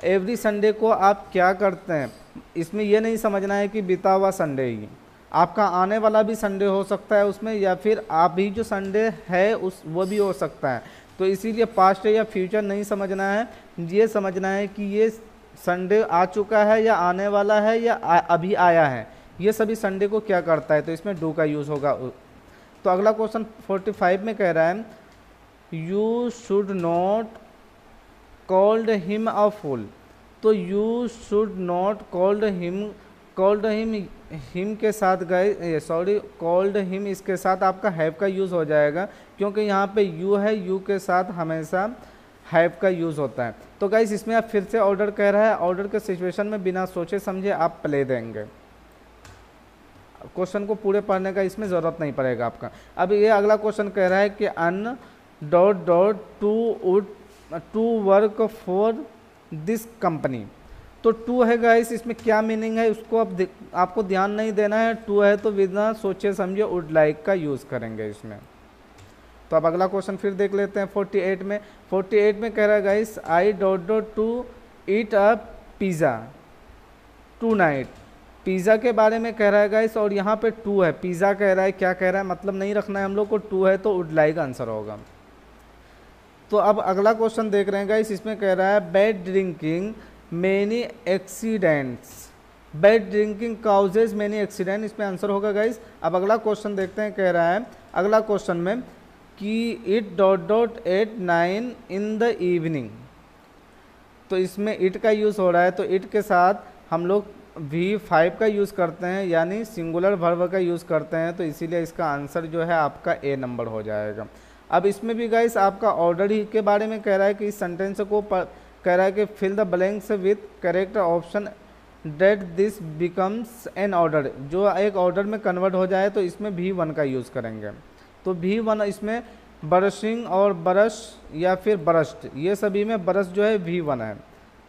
Every Sunday को आप क्या करते हैं, इसमें यह नहीं समझना है कि बीता हुआ संडे ही, आपका आने वाला भी संडे हो सकता है उसमें, या फिर आप ही जो संडे है वो भी हो सकता है। तो इसीलिए पास्ट या फ्यूचर नहीं समझना है, ये समझना है कि ये संडे आ चुका है या आने वाला है या अभी आया है, ये सभी संडे को क्या करता है, तो इसमें डू का यूज़ होगा। तो अगला क्वेश्चन 45 में कह रहा है you should not called him a fool. तो you should not called him के साथ गए, सॉरी कॉल्ड हिम, इसके साथ आपका हैव का यूज़ हो जाएगा, क्योंकि यहाँ पे यू है, यू के साथ हमेशा हैव का यूज़ होता है। तो गाइस इसमें आप फिर से ऑर्डर कह रहा है, ऑर्डर के सिचुएशन में बिना सोचे समझे आप प्ले देंगे, क्वेश्चन को पूरे पढ़ने का इसमें ज़रूरत नहीं पड़ेगा आपका। अब ये अगला क्वेश्चन कह रहा है कि अन dot dot to work for this company. तो टू है गाइस, इसमें क्या मीनिंग है उसको आपको ध्यान नहीं देना है। टू है तो बिना सोचे समझे वुड लाइक का यूज़ करेंगे इसमें। तो अब अगला क्वेश्चन फिर देख लेते हैं 48 में। 48 में कह रहा है guys I dot dot to eat a pizza tonight. Pizza के बारे में कह रहा है गाइस और यहाँ पे टू है, पिज़्ज़ा कह रहा है, क्या कह रहा है मतलब नहीं रखना है हम लोग को, टू है तो वुड लाइक आंसर होगा। तो अब अगला क्वेश्चन देख रहे हैं गाइस, इसमें कह रहा है bad drinking many accidents, bad drinking causes many accident, इसमें आंसर होगा गाइस। अब अगला क्वेश्चन देखते हैं, कह रहा है अगला क्वेश्चन में कि it dot dot at 9 in the evening. तो इसमें इट का यूज़ हो रहा है, तो इट के साथ हम लोग V5 का यूज़ करते हैं, यानी सिंगुलर वर्ब का यूज़ करते हैं, तो इसीलिए इसका आंसर जो है आपका ए नंबर हो जाएगा। अब इसमें भी गाइस आपका ऑर्डर ही के बारे में कह रहा है कि इस सेंटेंस को कह रहा है कि fill the blanks with correct option that this becomes an order, जो एक ऑर्डर में कन्वर्ट हो जाए तो इसमें V1 का यूज़ करेंगे। तो V1 इसमें ब्रशिंग और ब्रश या फिर ब्रश्ड, ये सभी में ब्रश जो है V1 है,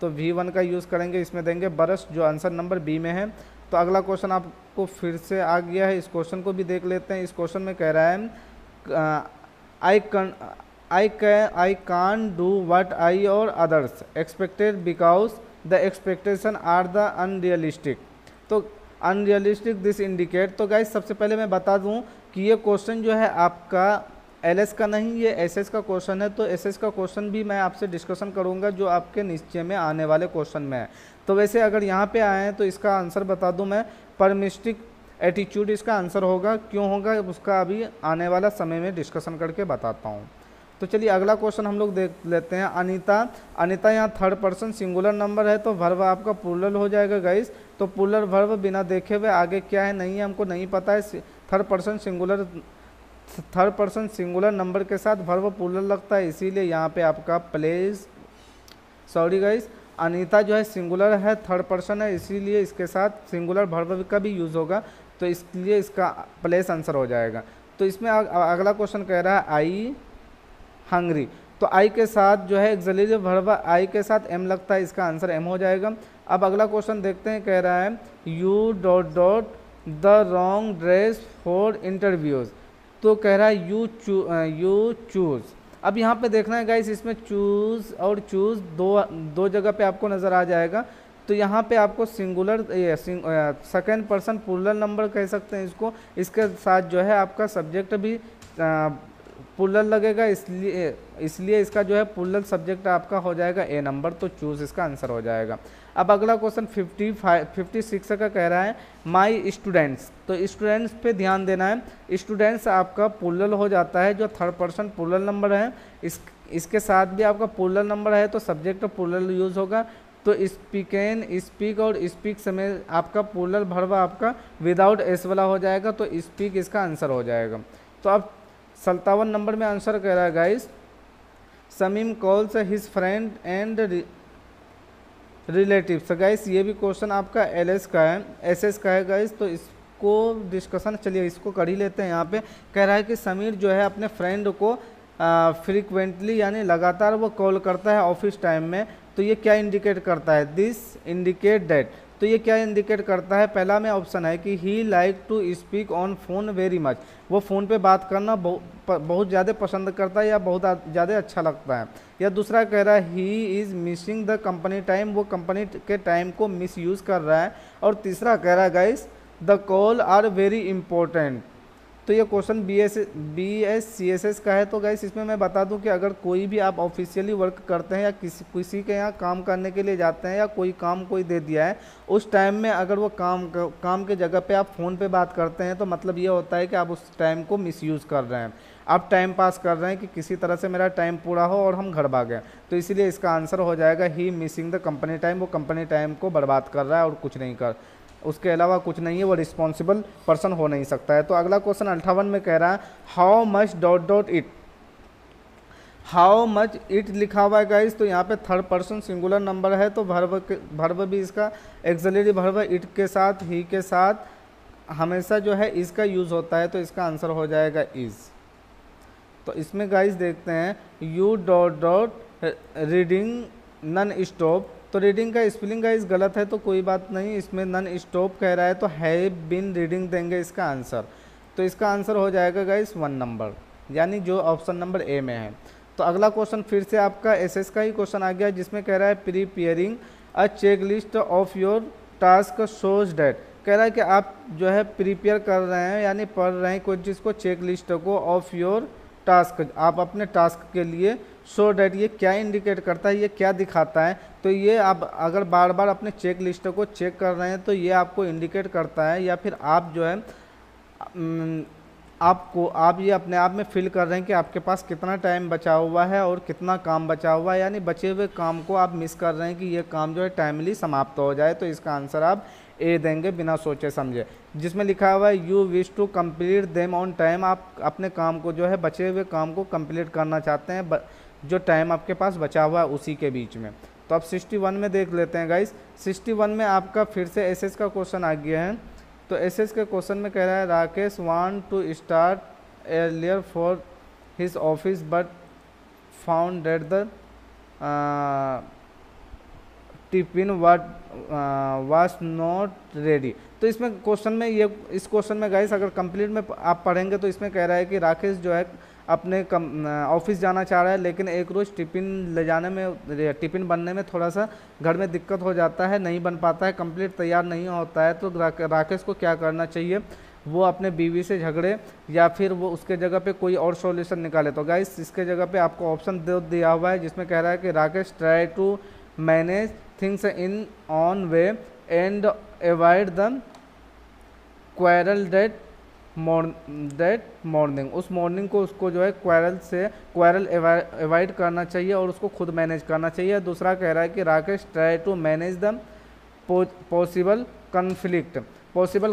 तो V1 का यूज़ करेंगे, इसमें देंगे ब्रश, जो आंसर नंबर बी में है। तो अगला क्वेश्चन आपको फिर से आ गया है, इस क्वेश्चन को भी देख लेते हैं। इस क्वेश्चन में कह रहा है आई कान do what I or others expected because the expectation are the unrealistic. तो अनरियलिस्टिक दिस इंडिकेट, तो गाइस सबसे पहले मैं बता दूं कि ये क्वेश्चन जो है आपका एलएस का नहीं, ये एसएस का क्वेश्चन है। तो एसएस का क्वेश्चन भी मैं आपसे डिस्कशन करूंगा जो आपके निश्चय में आने वाले क्वेश्चन में है। तो वैसे अगर यहाँ पे आए हैं तो इसका आंसर बता दूं मैं, परमिस्टिक एटीट्यूड इसका आंसर होगा। क्यों होगा उसका अभी आने वाला समय में डिस्कशन करके बताता हूँ। तो चलिए अगला क्वेश्चन हम लोग देख लेते हैं। अनिता यहाँ थर्ड पर्सन सिंगुलर नंबर है, तो वर्ब आपका प्लूरल हो जाएगा गाइस। तो प्लूरल वर्ब बिना देखे हुए आगे क्या है नहीं है हमको नहीं पता है। थर्ड पर्सन सिंगुलर नंबर के साथ वर्ब प्लूरल लगता है, इसीलिए यहाँ पे आपका प्लेस, सॉरी गाइस, अनीता जो है सिंगुलर है, थर्ड पर्सन है, इसीलिए इसके साथ सिंगुलर वर्ब का भी यूज़ होगा, तो इसलिए इसका प्लेस आंसर हो जाएगा। तो इसमें अगला क्वेश्चन कह रहा है आई हंग्री, तो आई के साथ जो है एक्सिलरी वर्ब आई के साथ एम लगता है, इसका आंसर एम हो जाएगा। अब अगला क्वेश्चन देखते हैं, कह रहा है you dot dot the wrong dress for interviews. तो कह रहा है यू चूज़। अब यहाँ पे देखना है गाइस, इसमें चूज़ और चूज़ दो जगह पे आपको नज़र आ जाएगा। तो यहाँ पे आपको singular second person plural number कह सकते हैं इसको, इसके साथ जो है आपका सब्जेक्ट भी प्लूरल लगेगा, इसलिए इसका जो है प्लूरल सब्जेक्ट आपका हो जाएगा ए नंबर, तो चूज़ इसका आंसर हो जाएगा। अब अगला क्वेश्चन 56 का कह रहा है माई स्टूडेंट्स। तो स्टूडेंट्स पे ध्यान देना है, स्टूडेंट्स आपका प्लूरल हो जाता है, जो थर्ड पर्सन प्लूरल नंबर है, इसके साथ भी आपका प्लूरल नंबर है तो सब्जेक्ट प्लूरल यूज़ होगा। तो स्पीकेन, स्पीक और स्पीक समय आपका प्लूरल वर्ब आपका विदाउट एस वाला हो जाएगा, तो स्पीक इसका आंसर हो जाएगा। तो अब 57 नंबर में आंसर कह रहा है guys Sameem calls his friend and relatives. Guys ये भी क्वेश्चन आपका एलएस का है, एसएस का है गाइस, तो इसको डिस्कशन चलिए इसको कर ही लेते हैं। यहाँ पे कह रहा है कि समीर जो है अपने फ्रेंड को फ्रीक्वेंटली यानी लगातार वो कॉल करता है ऑफिस टाइम में, तो ये क्या इंडिकेट करता है, दिस इंडिकेट दैट। तो ये क्या इंडिकेट करता है, पहला में ऑप्शन है कि he like to speak on phone very much, वो फ़ोन पे बात करना बहुत ज़्यादा पसंद करता है या बहुत ज़्यादा अच्छा लगता है। या दूसरा कह रहा है he is missing the company time, वो कंपनी के टाइम को मिस यूज़ कर रहा है। और तीसरा कह रहा है guys the call are very important. तो ये क्वेश्चन BSCSS का है। तो गाइस इसमें मैं बता दूं कि अगर कोई भी आप ऑफिशियली वर्क करते हैं या किसी के यहाँ काम करने के लिए जाते हैं या कोई काम कोई दे दिया है, उस टाइम में अगर वो काम के जगह पे आप फ़ोन पे बात करते हैं तो मतलब ये होता है कि आप उस टाइम को मिसयूज़ कर रहे हैं, आप टाइम पास कर रहे हैं कि किसी तरह से मेरा टाइम पूरा हो और हम घर भागें। तो इसीलिए इसका आंसर हो जाएगा ही मिसिंग द कंपनी टाइम, वो कंपनी टाइम को बर्बाद कर रहा है और कुछ नहीं कर, उसके अलावा कुछ नहीं है, वो रिस्पॉन्सिबल पर्सन हो नहीं सकता है। तो अगला क्वेश्चन 58 में कह रहा है how much dot dot it, how much it लिखा हुआ है गाइस, तो यहाँ पे थर्ड पर्सन सिंगुलर नंबर है, तो वर्ब भी इसका एक्सिलरी वर्ब इट के साथ ही के साथ हमेशा जो है इसका यूज़ होता है, तो इसका आंसर हो जाएगा इज़। तो इसमें गाइस देखते हैं you dot dot reading nonstop, तो रीडिंग का स्पेलिंग गाइस गलत है तो कोई बात नहीं, इसमें नन स्टॉप कह रहा है तो हैव बीन रीडिंग देंगे इसका आंसर, तो इसका आंसर हो जाएगा गाइस 1 नंबर। यानी जो ऑप्शन नंबर ए में है। तो अगला क्वेश्चन फिर से आपका एसएस का ही क्वेश्चन आ गया, जिसमें कह रहा है preparing a checklist of your task shows that. कह रहा है कि आप जो है प्रिपेयर कर रहे हैं यानी पढ़ रहे हैं कोई चीज़ को, चेक लिस्ट को, ऑफ योर टास्क, आप अपने टास्क के लिए। शो डैट ये क्या इंडिकेट करता है, ये क्या दिखाता है? तो ये आप अगर बार बार अपने चेक लिस्ट को चेक कर रहे हैं तो ये आपको इंडिकेट करता है, या फिर आप जो है आप ये अपने आप में फील कर रहे हैं कि आपके पास कितना टाइम बचा हुआ है और कितना काम बचा हुआ है, यानी बचे हुए काम को आप मिस कर रहे हैं कि ये काम जो है टाइमली समाप्त हो जाए। तो इसका आंसर आप ए देंगे बिना सोचे समझे। जिसमें लिखा हुआ है you wish to complete them on time, आप अपने काम को जो है बचे हुए काम को कंप्लीट करना चाहते हैं जो टाइम आपके पास बचा हुआ है उसी के बीच में। तो अब 61 में देख लेते हैं गाइस। 61 में आपका फिर से एसएस का क्वेश्चन आ गया है। तो एसएस के क्वेश्चन में कह रहा है Rakesh want to start earlier for his office but found that the tiffin was not ready. तो इसमें क्वेश्चन में इस क्वेश्चन में गाइस अगर कंप्लीट में आप पढ़ेंगे तो इसमें कह रहा है कि राकेश जो है अपने ऑफिस जाना चाह रहा है, लेकिन एक रोज़ टिफ़िन ले जाने में, टिफ़िन बनने में थोड़ा सा घर में दिक्कत हो जाता है, नहीं बन पाता है, कंप्लीट तैयार नहीं होता है। तो राकेश को क्या करना चाहिए? वो अपने बीवी से झगड़े या फिर वो उसके जगह पे कोई और सॉल्यूशन निकाले। तो गाइस इसके जगह पे आपको ऑप्शन दे दिया हुआ है, जिसमें कह रहा है कि Rakesh try to manage things in on way and avoid the quarrel that morning. उस मॉर्निंग को उसको जो है क्वारल अवॉइड करना चाहिए और उसको खुद मैनेज करना चाहिए। दूसरा कह रहा है कि Rakesh try to manage the possible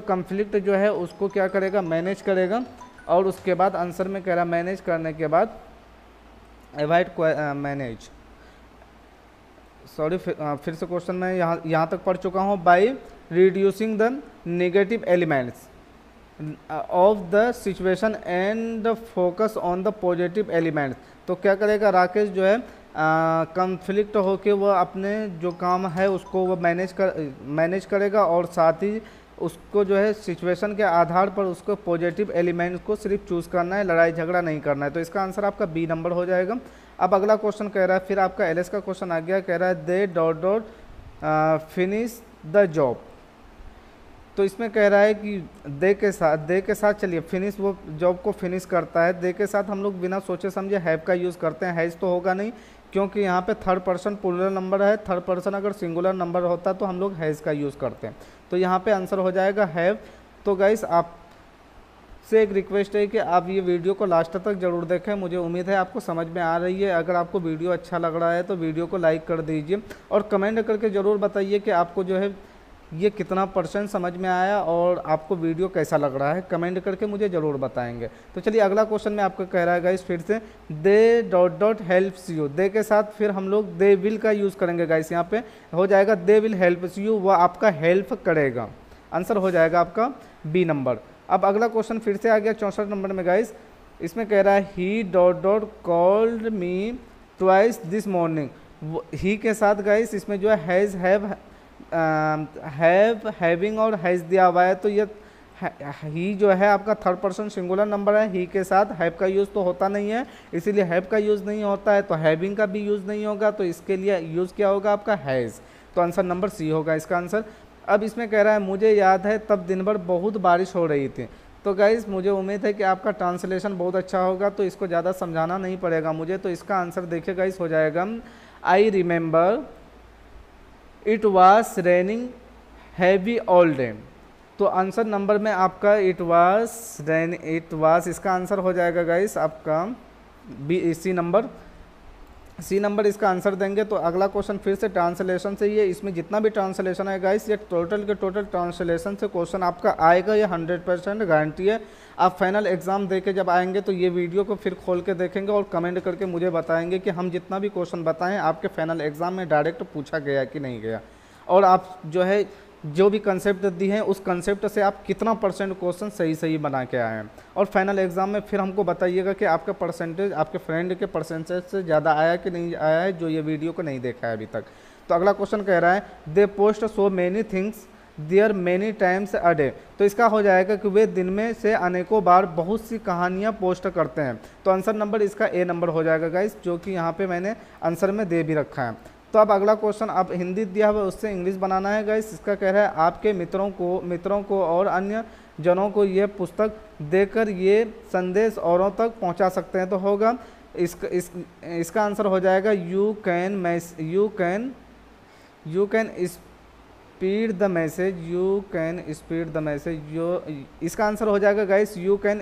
conflict जो है उसको क्या करेगा? मैनेज करेगा। और उसके बाद आंसर में कह रहा है मैनेज करने के बाद फिर से क्वेश्चन में यहाँ तक पढ़ चुका हूँ। By reducing the negative elements of the situation and focus on the positive elements. तो क्या करेगा राकेश जो है कन्फ्लिक्ट होके वो अपने जो काम है उसको वो मैनेज करेगा और साथ ही उसको जो है सिचुएशन के आधार पर उसको पॉजिटिव एलिमेंट्स को सिर्फ चूज़ करना है, लड़ाई झगड़ा नहीं करना है। तो इसका आंसर आपका बी नंबर हो जाएगा। अब अगला क्वेश्चन कह रहा है, फिर आपका एलएस का क्वेश्चन आ गया, कह रहा है they dot finish the job. तो इसमें कह रहा है कि दे के साथ चलिए फिनिश, वो जॉब को फिनिश करता है। दे के साथ हम लोग बिना सोचे समझे हैव का यूज़ करते हैं, हैज़ तो होगा नहीं क्योंकि यहाँ पे थर्ड पर्सन प्लूरल नंबर है। थर्ड पर्सन अगर सिंगुलर नंबर होता तो हम लोग हैज़ का यूज़ करते हैं। तो यहाँ पे आंसर हो जाएगा हैव। तो गाइस आप से एक रिक्वेस्ट है कि आप ये वीडियो को लास्ट तक ज़रूर देखें। मुझे उम्मीद है आपको समझ में आ रही है। अगर आपको वीडियो अच्छा लग रहा है तो वीडियो को लाइक कर दीजिए और कमेंट करके ज़रूर बताइए कि आपको जो है ये कितना % समझ में आया और आपको वीडियो कैसा लग रहा है, कमेंट करके मुझे ज़रूर बताएंगे। तो चलिए अगला क्वेश्चन में आपको कह रहा है गाइस फिर से दे डॉट हेल्प्स यू। दे के साथ फिर हम लोग दे विल का यूज़ करेंगे गाइस। यहाँ पे हो जाएगा दे विल हेल्प्स यू, वह आपका हेल्प करेगा। आंसर हो जाएगा आपका बी नंबर। अब अगला क्वेश्चन फिर से आ गया 64 नंबर में गाइस। इसमें कह रहा है he dot called me twice this morning. He के साथ गाइस इसमें जो है हैज़ हैविंग और हैज़ दिया हुआ है। तो ये ही जो है आपका थर्ड पर्सन सिंगुलर नंबर है। ही के साथ हैव का यूज़ तो होता नहीं है, इसीलिए हैव का यूज़ नहीं होता है, तो हैविंग का भी यूज़ नहीं होगा। तो इसके लिए यूज़ क्या होगा आपका हैज़। तो आंसर नंबर सी होगा इसका आंसर। अब इसमें कह रहा है मुझे याद है तब दिन भर बहुत बारिश हो रही थी। तो गाइस मुझे उम्मीद है कि आपका ट्रांसलेशन बहुत अच्छा होगा, तो इसको ज़्यादा समझाना नहीं पड़ेगा मुझे। तो इसका आंसर देखिए गाइस हो जाएगा I remember it was raining heavy all day. तो आंसर नंबर में आपका इट वाज इसका आंसर हो जाएगा गाइस आपका सी नंबर इसका आंसर देंगे। तो अगला क्वेश्चन फिर से ट्रांसलेशन से ही है। इसमें जितना भी ट्रांसलेशन है गाइस ये टोटल के टोटल ट्रांसलेशन से क्वेश्चन आपका आएगा, ये 100% गारंटी है। आप फाइनल एग्जाम दे के जब आएंगे तो ये वीडियो को फिर खोल के देखेंगे और कमेंट करके मुझे बताएंगे कि हम जितना भी क्वेश्चन बताएं आपके फाइनल एग्जाम में डायरेक्ट पूछा गया कि नहीं गया, और आप जो है जो भी कंसेप्ट दी हैं उस कंसेप्ट से आप कितना % क्वेश्चन सही बना के आए हैं। और फाइनल एग्जाम में फिर हमको बताइएगा कि आपका परसेंटेज आपके फ्रेंड के परसेंटेज से ज़्यादा आया कि नहीं आया है जो ये वीडियो को नहीं देखा है अभी तक। तो अगला क्वेश्चन कह रहा है they post so many things there many times a day. तो इसका हो जाएगा कि वे दिन में से अनेकों बार बहुत सी कहानियाँ पोस्ट करते हैं। तो आंसर नंबर इसका ए नंबर हो जाएगा गाइस, जो कि यहाँ पे मैंने आंसर में दे भी रखा है। तो अब अगला क्वेश्चन, अब हिंदी दिया हुआ है उससे इंग्लिश बनाना है गाइस। इसका कह रहा है आपके मित्रों को और अन्य जनों को ये पुस्तक देकर ये संदेश औरों तक पहुंचा सकते हैं। तो होगा इसका आंसर हो जाएगा you can speed the message, you can speed the message. इसका आंसर हो जाएगा guys you can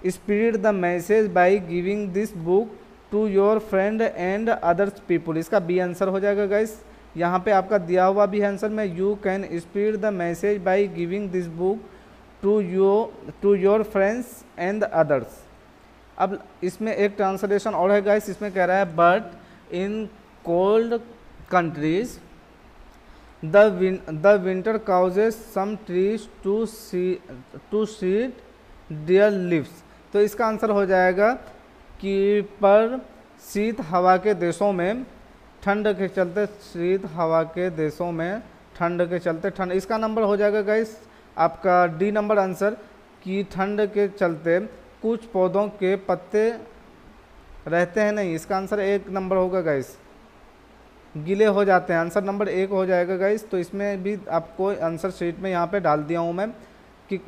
speed the message by giving this book to your friend and others people. इसका बी आंसर हो जाएगा गाइस। यहाँ पे आपका दिया हुआ भी आंसर में you can speed the message by giving this book to your friends and others. अब इसमें एक ट्रांसलेशन और है गाइस, इसमें कह रहा है but in cold countries the winter causes some trees to seed their leaves. तो इसका आंसर हो जाएगा कि पर शीत हवा के देशों में ठंड के चलते, शीत हवा के देशों में ठंड के चलते ठंड। इसका नंबर हो जाएगा गाइस आपका डी नंबर आंसर, कि ठंड के चलते कुछ पौधों के पत्ते रहते हैं नहीं। इसका आंसर एक नंबर होगा गाइस, गीले हो जाते हैं। आंसर नंबर एक हो जाएगा गाइस। तो इसमें भी आपको आंसर शीट में यहाँ पे डाल दिया हूँ मैं कि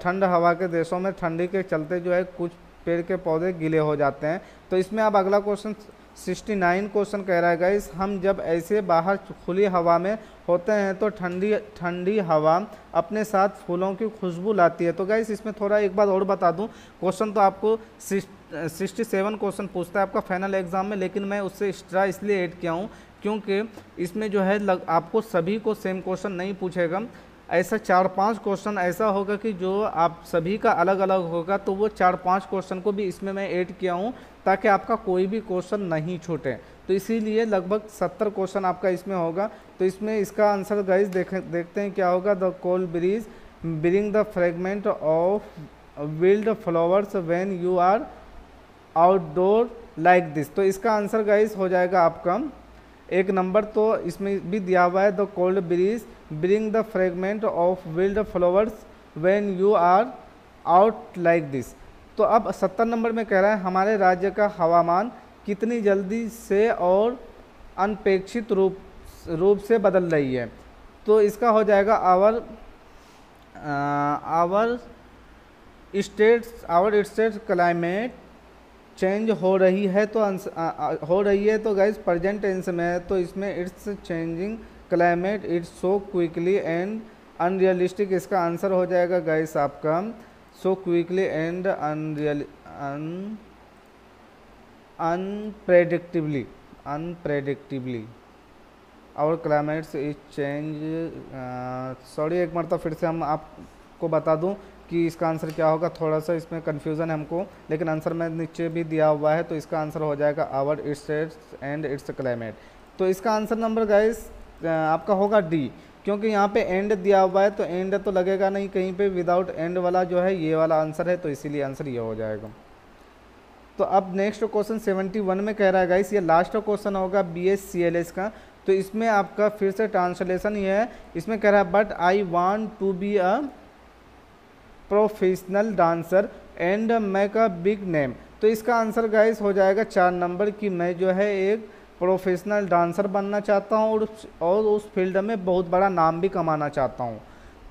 ठंड हवा के देशों में ठंडी के चलते जो है कुछ पेड़ के पौधे गीले हो जाते हैं। तो इसमें अब अगला क्वेश्चन 69 क्वेश्चन कह रहा है गाइस, हम जब ऐसे बाहर खुली हवा में होते हैं तो ठंडी हवा अपने साथ फूलों की खुशबू लाती है। तो गाइस इसमें थोड़ा एक बात और बता दूं, क्वेश्चन तो आपको 67 क्वेश्चन पूछता है आपका फाइनल एग्जाम में, लेकिन मैं उससे एक्स्ट्रा इसलिए ऐड किया हूँ क्योंकि इसमें जो है आपको सभी को सेम क्वेश्चन नहीं पूछेगा। ऐसा 4-5 क्वेश्चन ऐसा होगा कि जो आप सभी का अलग अलग होगा, तो वो 4-5 क्वेश्चन को भी इसमें मैं ऐड किया हूँ ताकि आपका कोई भी क्वेश्चन नहीं छूटे। तो इसीलिए लगभग 70 क्वेश्चन आपका इसमें होगा। तो इसमें इसका आंसर गाइस देखते हैं क्या होगा। The cold breeze bring the fragment of wild flowers when you are outdoor like this. तो इसका आंसर गाइस हो जाएगा आपका एक नंबर। तो इसमें भी दिया हुआ है the cold breeze bring the fragment of wild flowers when you are out like this. तो अब 70 नंबर में कह रहा है हमारे राज्य का हवामान कितनी जल्दी से और अनपेक्षित रूप से बदल रही है। तो इसका हो जाएगा आवर स्टेट क्लाइमेट चेंज हो रही है। तो हो रही है तो गाइस प्रेजेंट टेंस में है, तो इसमें it's changing climate it's so quickly and unrealistic. इसका आंसर हो जाएगा गाइस आपका सो क्विकली एंड अनप्रेडिक्टिवली और क्लाइमेट्स इज चेंज। सॉरी एक मरतबा फिर से हम आपको बता दूं कि इसका आंसर क्या होगा। थोड़ा सा इसमें कन्फ्यूज़न है हमको, लेकिन आंसर में नीचे भी दिया हुआ है। तो इसका आंसर हो जाएगा our its and its climate. तो इसका आंसर नंबर गाइस आपका होगा डी, क्योंकि यहाँ पे एंड दिया हुआ है तो एंड तो लगेगा नहीं कहीं पे, विदाउट एंड वाला जो है ये वाला आंसर है, तो इसीलिए आंसर ये हो जाएगा। तो अब नेक्स्ट क्वेश्चन 71 में कह रहा है गाइस, ये लास्ट क्वेश्चन होगा BSCLS का। तो इसमें आपका फिर से ट्रांसलेशन ये है, इसमें कह रहा है but I want to be a professional dancer and make a big name. तो इसका आंसर गाइस हो जाएगा 4 नंबर की मैं जो है एक प्रोफेशनल डांसर बनना चाहता हूँ और उस फील्ड में बहुत बड़ा नाम भी कमाना चाहता हूँ।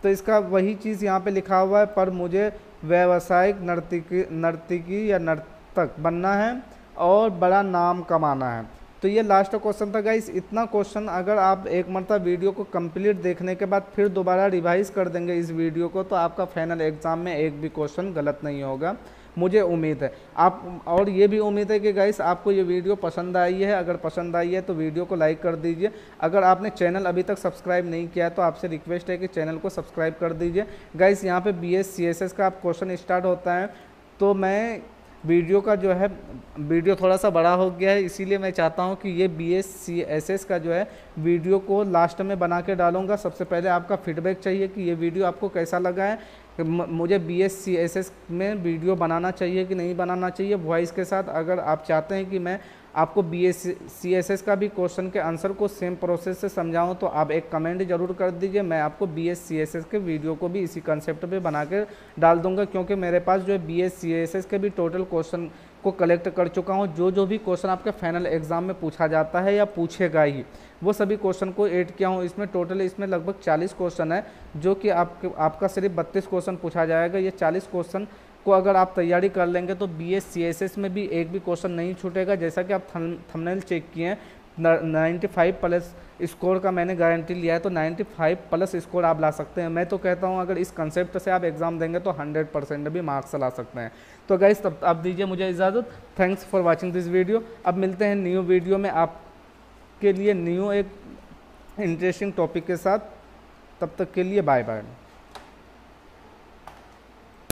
तो इसका वही चीज़ यहाँ पे लिखा हुआ है, पर मुझे व्यावसायिक नर्तकी या नर्तक बनना है और बड़ा नाम कमाना है। तो ये लास्ट क्वेश्चन था गाइस। इतना क्वेश्चन अगर आप एक मरतबा वीडियो को कंप्लीट देखने के बाद फिर दोबारा रिवाइज कर देंगे इस वीडियो को, तो आपका फाइनल एग्जाम में एक भी क्वेश्चन गलत नहीं होगा, मुझे उम्मीद है। आप और ये भी उम्मीद है कि गाइस आपको ये वीडियो पसंद आई है। अगर पसंद आई है तो वीडियो को लाइक कर दीजिए। अगर आपने चैनल अभी तक सब्सक्राइब नहीं किया है तो आपसे रिक्वेस्ट है कि चैनल को सब्सक्राइब कर दीजिए। गाइस यहाँ पे BSCSS का आप क्वेश्चन स्टार्ट होता है, तो मैं वीडियो का जो है वीडियो थोड़ा सा बड़ा हो गया है, इसीलिए मैं चाहता हूं कि ये BSCSS का जो है वीडियो को लास्ट में बना के डालूंगा। सबसे पहले आपका फीडबैक चाहिए कि ये वीडियो आपको कैसा लगा है, मुझे BSCSS में वीडियो बनाना चाहिए कि नहीं बनाना चाहिए वॉइस के साथ। अगर आप चाहते हैं कि मैं आपको BSc का भी क्वेश्चन के आंसर को सेम प्रोसेस से समझाऊं तो आप एक कमेंट जरूर कर दीजिए। मैं आपको BSc के वीडियो को भी इसी कंसेप्ट पे बना के डाल दूंगा, क्योंकि मेरे पास जो है BSc के भी टोटल क्वेश्चन को कलेक्ट कर चुका हूं। जो भी क्वेश्चन आपके फाइनल एग्जाम में पूछा जाता है या पूछेगा ही, वो सभी क्वेश्चन को ऐड किया हूं इसमें। टोटल इसमें लगभग 40 क्वेश्चन है, जो कि आपका सिर्फ 32 क्वेश्चन पूछा जाएगा। ये 40 क्वेश्चन को अगर आप तैयारी कर लेंगे तो BSc में भी एक भी क्वेश्चन नहीं छूटेगा। जैसा कि आप थंबनेल चेक किए हैं, 95 प्लस स्कोर का मैंने गारंटी लिया है, तो 95 प्लस स्कोर आप ला सकते हैं। मैं तो कहता हूं अगर इस कंसेप्ट से आप एग्जाम देंगे तो 100% भी मार्क्स ला सकते हैं। तो गाइस तब आप दीजिए मुझे इजाज़त। Thanks for watching this video. अब मिलते हैं न्यू वीडियो में आपके लिए न्यू एक इंटरेस्टिंग टॉपिक के साथ। तब तक के लिए बाय बाय।